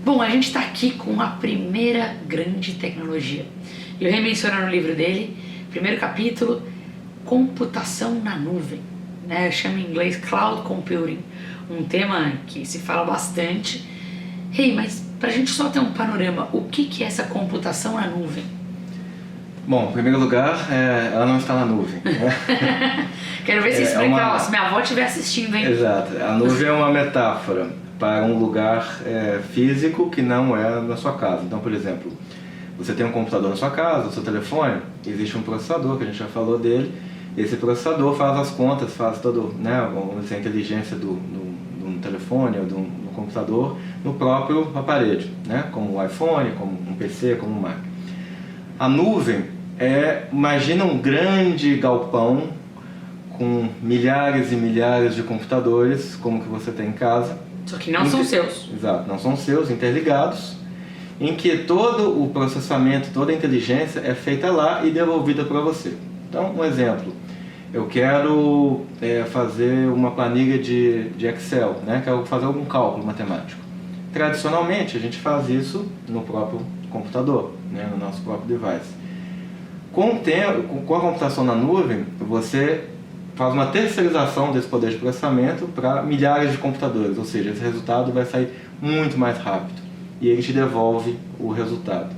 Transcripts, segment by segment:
Bom, a gente está aqui com a primeira grande tecnologia. E o Rei menciona no livro dele, primeiro capítulo, computação na nuvem. Né? Chama em inglês Cloud Computing, um tema que se fala bastante. Rei, mas para a gente só ter um panorama, o que é essa computação na nuvem? Bom, em primeiro lugar, ela não está na nuvem. Né? Quero ver se explicar, se minha avó estiver assistindo, hein? Exato. A nuvem é uma metáfora para um lugar físico que não é na sua casa. Então, por exemplo, você tem um computador na sua casa, o seu telefone, existe um processador, que a gente já falou dele. Esse processador faz as contas, faz todo, né, vamos dizer, a inteligência do telefone ou do computador no próprio aparelho, né, como o iPhone, como um PC, como um Mac. A nuvem imagina um grande galpão com milhares e milhares de computadores, como que você tem em casa. Só que não são seus. Exato, não são seus, interligados, em que todo o processamento, toda a inteligência é feita lá e devolvida para você. Então, um exemplo, eu quero fazer uma planilha de Excel, né? Quero fazer algum cálculo matemático. Tradicionalmente, a gente faz isso no próprio computador, né? No nosso próprio device. Com a computação na nuvem, você faz uma terceirização desse poder de processamento para milhares de computadores, ou seja, esse resultado vai sair muito mais rápido e ele te devolve o resultado.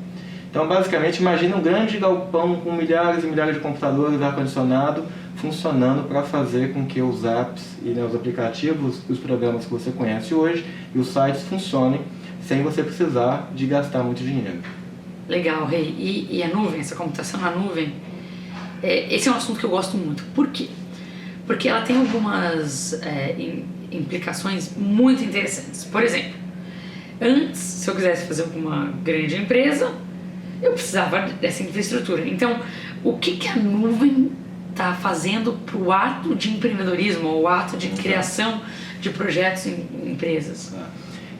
Então, basicamente, imagine um grande galpão com milhares e milhares de computadores, ar-condicionado, funcionando para fazer com que os apps e os aplicativos, os programas que você conhece hoje e os sites funcionem sem você precisar de gastar muito dinheiro. Legal, Rei. E a nuvem, essa computação na nuvem, esse é um assunto que eu gosto muito. Por quê? Porque ela tem algumas implicações muito interessantes. Por exemplo, antes, se eu quisesse fazer alguma grande empresa, eu precisava dessa infraestrutura. Então, o que a nuvem está fazendo para o ato de empreendedorismo, ou o ato de criação de projetos em empresas?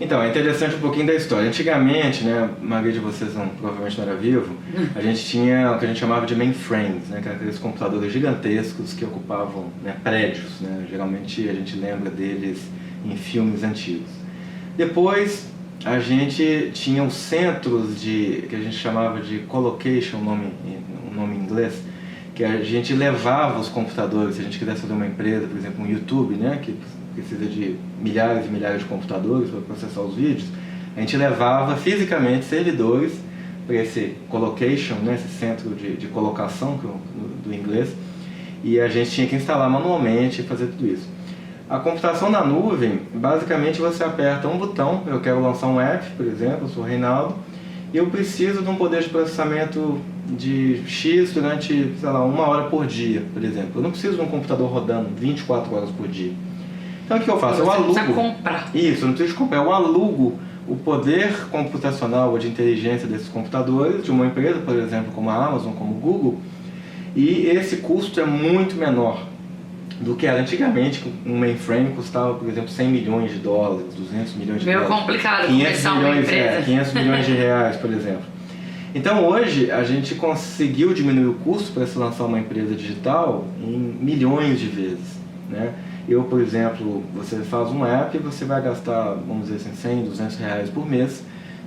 Então, é interessante um pouquinho da história. Antigamente, né, a maioria de vocês provavelmente não era vivo, a gente tinha o que a gente chamava de mainframes, né, que eram aqueles computadores gigantescos que ocupavam, né, prédios, né, geralmente a gente lembra deles em filmes antigos. Depois, a gente tinha os centros que a gente chamava de colocation, um nome em inglês, que a gente levava os computadores, se a gente quisesse fazer uma empresa, por exemplo, um YouTube, né, que precisa de milhares e milhares de computadores para processar os vídeos, a gente levava fisicamente servidores para esse colocation, né, esse centro de colocação do inglês, e a gente tinha que instalar manualmente e fazer tudo isso. A computação na nuvem, basicamente você aperta um botão, eu quero lançar um app, por exemplo, eu sou o Reinaldo, e eu preciso de um poder de processamento de X durante, sei lá, 1 hora por dia, por exemplo. Eu não preciso de um computador rodando 24 horas por dia. Então o que eu faço? Eu alugo. Você precisa comprar. Isso, eu não preciso comprar, eu alugo o poder computacional ou de inteligência desses computadores, de uma empresa, por exemplo, como a Amazon, como o Google, e esse custo é muito menor do que era antigamente. Um mainframe custava, por exemplo, 100 milhões de dólares, 200 milhões de dólares. Meio complicado começar uma empresa. 500 milhões de reais, por exemplo. Então hoje a gente conseguiu diminuir o custo para se lançar uma empresa digital em milhões de vezes, né? Eu, por exemplo, você faz um app e você vai gastar, vamos dizer assim, 100, 200 reais por mês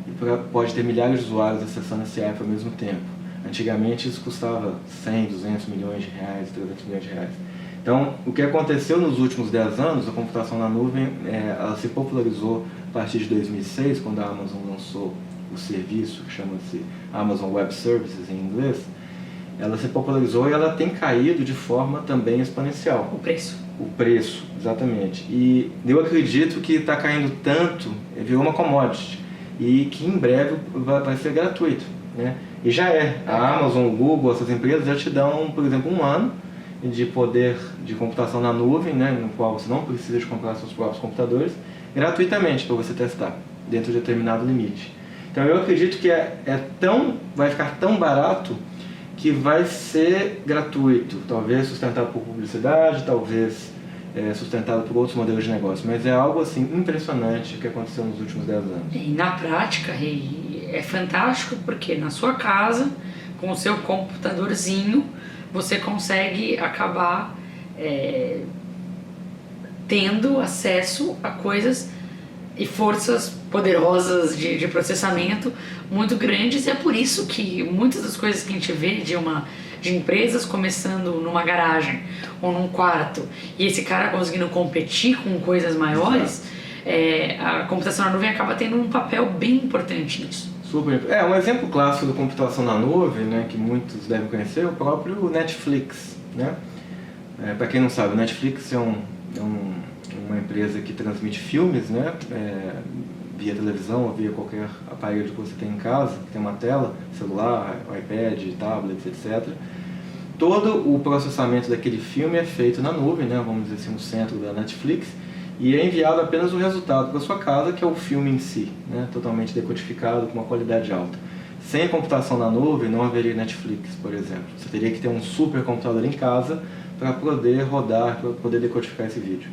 e pode ter milhares de usuários acessando esse app ao mesmo tempo. Antigamente isso custava 100, 200 milhões de reais, 300 milhões de reais. Então, o que aconteceu nos últimos 10 anos, a computação na nuvem, ela se popularizou a partir de 2006, quando a Amazon lançou o serviço, que chama-se Amazon Web Services em inglês. Ela se popularizou e ela tem caído de forma também exponencial. O preço. O preço, exatamente. E eu acredito que está caindo tanto, virou uma commodity, e que em breve vai ser gratuito, né? E já é. A Amazon, o Google, essas empresas já te dão, por exemplo, 1 ano de poder de computação na nuvem, né, no qual você não precisa de comprar seus próprios computadores, gratuitamente para você testar, dentro de determinado limite. Então eu acredito que vai ficar tão barato que vai ser gratuito, talvez sustentado por publicidade, talvez sustentado por outros modelos de negócio, mas é algo assim impressionante que aconteceu nos últimos 10 anos. E na prática, é fantástico porque na sua casa, com o seu computadorzinho, você consegue acabar tendo acesso a coisas e forças poderosas de processamento muito grandes, e é por isso que muitas das coisas que a gente vê de empresas começando numa garagem ou num quarto e esse cara conseguindo competir com coisas maiores, a computação na nuvem acaba tendo um papel bem importante nisso. Super. Um exemplo clássico da computação na nuvem, né, que muitos devem conhecer, é o próprio Netflix, né? Para quem não sabe, o Netflix é uma empresa que transmite filmes, né, via televisão ou via qualquer aparelho que você tem em casa, que tem uma tela, celular, iPad, tablets, etc. Todo o processamento daquele filme é feito na nuvem, né, vamos dizer assim, no centro da Netflix, e é enviado apenas o resultado para sua casa, que é o filme em si, né, totalmente decodificado, com uma qualidade alta. Sem computação na nuvem não haveria Netflix, por exemplo. Você teria que ter um supercomputador em casa para poder rodar, para poder decodificar esse vídeo.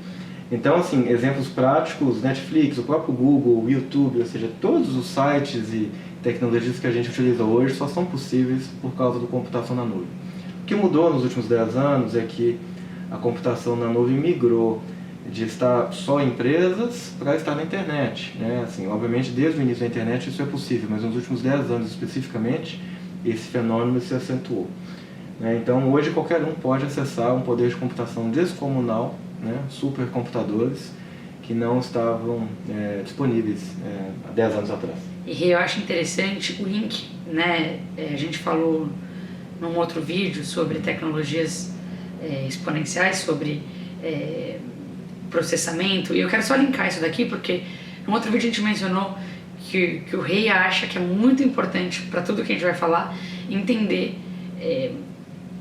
Então, assim, exemplos práticos, Netflix, o próprio Google, o YouTube, ou seja, todos os sites e tecnologias que a gente utiliza hoje só são possíveis por causa da computação na nuvem. O que mudou nos últimos 10 anos é que a computação na nuvem migrou de estar só em empresas para estar na internet, né? Assim, obviamente, desde o início da internet isso é possível, mas nos últimos 10 anos especificamente, esse fenômeno se acentuou. Então, hoje qualquer um pode acessar um poder de computação descomunal, né, supercomputadores que não estavam disponíveis há 10 anos atrás. E eu acho interessante o link, né? A gente falou num outro vídeo sobre tecnologias exponenciais, sobre processamento, e eu quero só linkar isso daqui porque no outro vídeo a gente mencionou que o Rei acha que é muito importante para tudo que a gente vai falar entender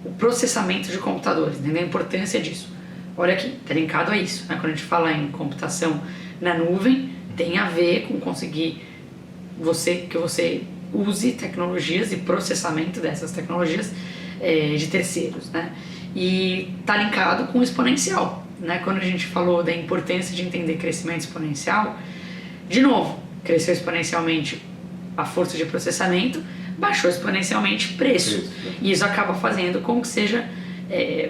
o processamento de computadores, entender a importância disso. Olha aqui, tá linkado a isso, né? Quando a gente fala em computação na nuvem, tem a ver com conseguir que você use tecnologias e processamento dessas tecnologias de terceiros, né? E tá linkado com o exponencial, né? Quando a gente falou da importância de entender crescimento exponencial, de novo, cresceu exponencialmente a força de processamento, baixou exponencialmente preço. E isso acaba fazendo com que seja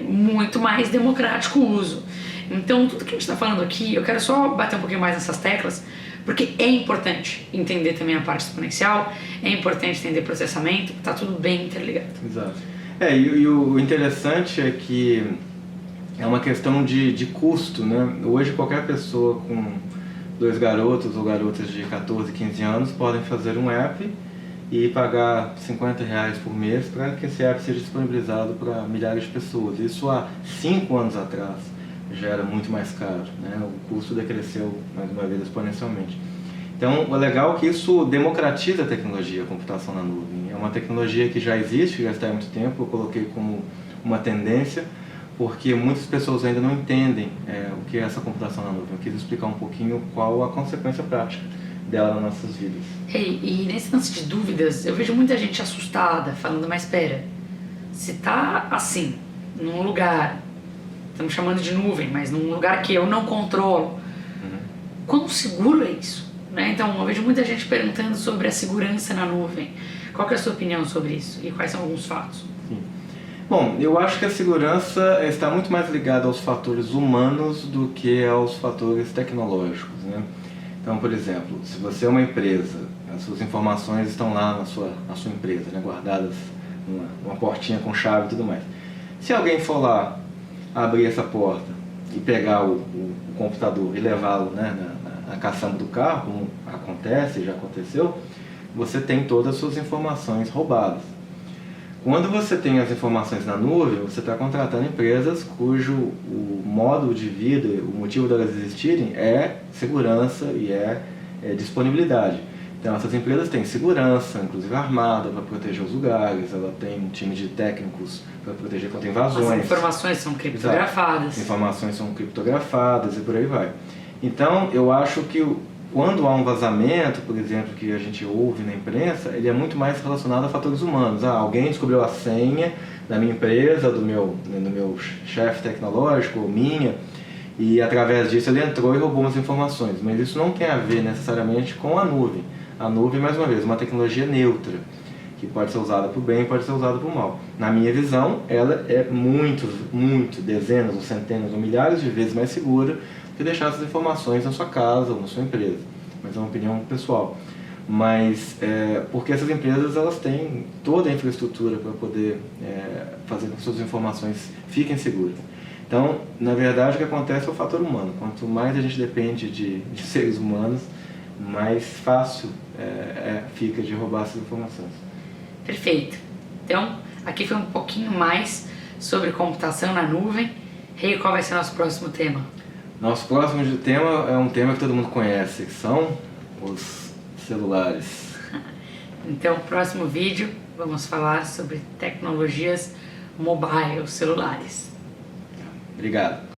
muito mais democrático o uso. Então, tudo que a gente está falando aqui, eu quero só bater um pouquinho mais nessas teclas, porque é importante entender também a parte exponencial, é importante entender processamento, está tudo bem interligado. Exato. E o interessante é que é uma questão de custo, né? Hoje qualquer pessoa com 2 garotos ou garotas de 14, 15 anos podem fazer um app e pagar R$50 por mês para que esse app seja disponibilizado para milhares de pessoas. Isso há 5 anos atrás já era muito mais caro, né? O custo decresceu mais uma vez exponencialmente. Então, o legal é que isso democratiza a tecnologia, a computação na nuvem. É uma tecnologia que já existe, já está há muito tempo, eu coloquei como uma tendência, porque muitas pessoas ainda não entendem o que é essa computação na nuvem. Eu quis explicar um pouquinho qual a consequência prática dela nas nossas vidas. E nesse lance de dúvidas, eu vejo muita gente assustada, falando, mas espera, se tá assim, num lugar, estamos chamando de nuvem, mas num lugar que eu não controlo, quão seguro é isso? Né? Então, eu vejo muita gente perguntando sobre a segurança na nuvem. Qual que é a sua opinião sobre isso? E quais são alguns fatos? Sim. Bom, eu acho que a segurança está muito mais ligada aos fatores humanos do que aos fatores tecnológicos, né? Então, por exemplo, se você é uma empresa, as suas informações estão lá na sua empresa, né, guardadas numa portinha com chave e tudo mais. Se alguém for lá, abrir essa porta e pegar o computador e levá-lo, né, na caçamba do carro, como acontece, já aconteceu, você tem todas as suas informações roubadas. Quando você tem as informações na nuvem, você está contratando empresas cujo o modo de vida, o motivo delas existirem é segurança e disponibilidade. Então essas empresas têm segurança, inclusive armada, para proteger os lugares, ela tem um time de técnicos para proteger contra invasões. As informações são criptografadas. As informações são criptografadas e por aí vai. Então eu acho que quando há um vazamento, por exemplo, que a gente ouve na imprensa, ele é muito mais relacionado a fatores humanos. Alguém descobriu a senha da minha empresa, do meu chefe tecnológico, ou minha, e através disso ele entrou e roubou umas informações. Mas isso não tem a ver necessariamente com a nuvem. A nuvem, mais uma vez, é uma tecnologia neutra, que pode ser usada para o bem e pode ser usada para o mal. Na minha visão, ela é muito, dezenas ou centenas ou milhares de vezes mais segura que deixar essas informações na sua casa ou na sua empresa. mas é uma opinião pessoal. Mas porque essas empresas elas têm toda a infraestrutura para poder fazer com que suas informações fiquem seguras. Então, na verdade, o que acontece é o fator humano. Quanto mais a gente depende de seres humanos, mais fácil fica de roubar essas informações. Perfeito. Então, aqui foi um pouquinho mais sobre computação na nuvem. Rei, qual vai ser nosso próximo tema? Nosso próximo tema é um tema que todo mundo conhece, que são os celulares. Então, no próximo vídeo, vamos falar sobre tecnologias mobile, celulares. Obrigado.